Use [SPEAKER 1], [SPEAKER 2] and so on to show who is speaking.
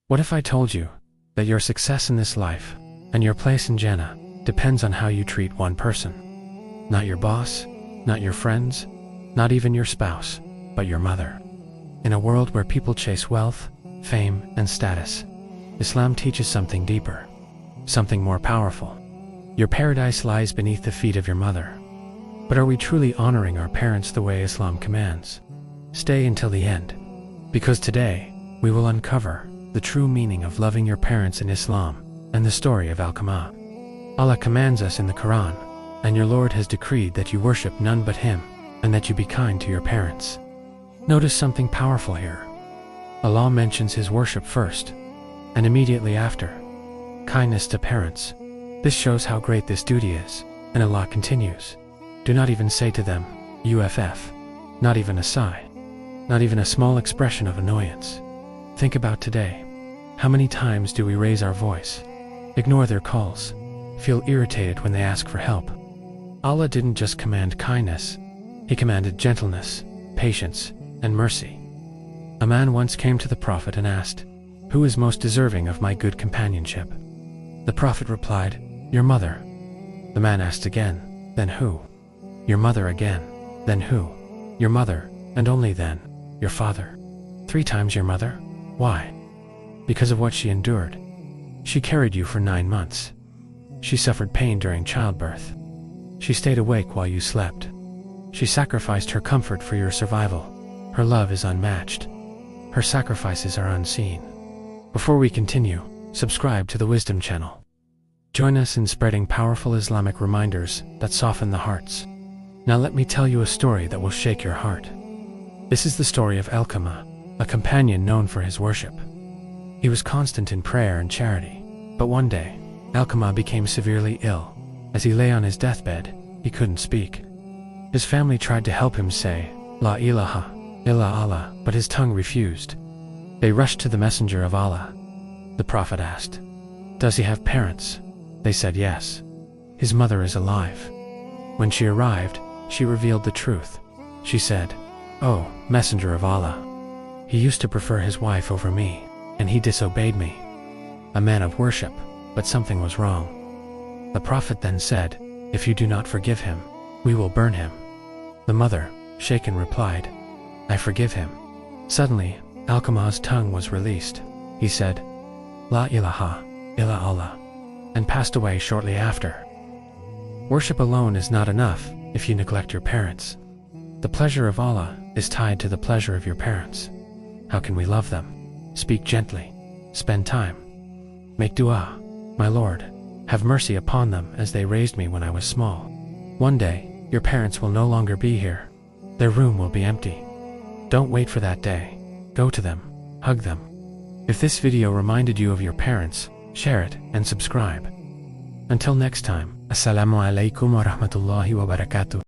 [SPEAKER 1] What if I told you that your success in this life and your place in Jannah depends on how you treat one person? Not your boss, not your friends, not even your spouse, but your mother. In a world where people chase wealth, fame, and status, Islam teaches something deeper, something more powerful. Your paradise lies beneath the feet of your mother. But are we truly honoring our parents the way Islam commands? Stay until the end, because today we will uncover the true meaning of loving your parents in Islam and the story of Alqamah. Allah commands us in the Qur'an, and your Lord has decreed that you worship none but Him, and that you be kind to your parents. Notice something powerful here. Allah mentions His worship first, and immediately after, kindness to parents. This shows how great this duty is, and Allah continues, do not even say to them, uff, not even a sigh, not even a small expression of annoyance. Think about today. How many times do we raise our voice, ignore their calls, feel irritated when they ask for help? Allah didn't just command kindness, He commanded gentleness, patience, and mercy. A man once came to the Prophet and asked, who is most deserving of my good companionship? The Prophet replied, your mother. The man asked again, then who? Your mother again. Then who? Your mother, and only then, your father. 3 times your mother? Why? Because of what she endured. She carried you for 9 months. She suffered pain during childbirth. She stayed awake while you slept. She sacrificed her comfort for your survival. Her love is unmatched. Her sacrifices are unseen. Before we continue, subscribe to the Wisdom channel. Join us in spreading powerful Islamic reminders that soften the hearts. Now let me tell you a story that will shake your heart. This is the story of Alqamah, a companion known for his worship. He was constant in prayer and charity, but one day, Alqamah became severely ill. As he lay on his deathbed, he couldn't speak. His family tried to help him say, La ilaha illa Allah, but his tongue refused. They rushed to the messenger of Allah. The Prophet asked, does he have parents? They said yes. His mother is alive. When she arrived, she revealed the truth. She said, oh, messenger of Allah, he used to prefer his wife over me, and he disobeyed me. A man of worship, but something was wrong. The Prophet then said, if you do not forgive him, we will burn him. The mother, shaken, replied, I forgive him. Suddenly, Alqamah's tongue was released. He said, La ilaha illa Allah, and passed away shortly after. Worship alone is not enough if you neglect your parents. The pleasure of Allah is tied to the pleasure of your parents. How can we love them? Speak gently. Spend time. Make dua. My Lord, have mercy upon them as they raised me when I was small. One day, your parents will no longer be here. Their room will be empty. Don't wait for that day. Go to them. Hug them. If this video reminded you of your parents, share it and subscribe. Until next time, Assalamu alaikum wa rahmatullahi wa barakatuh.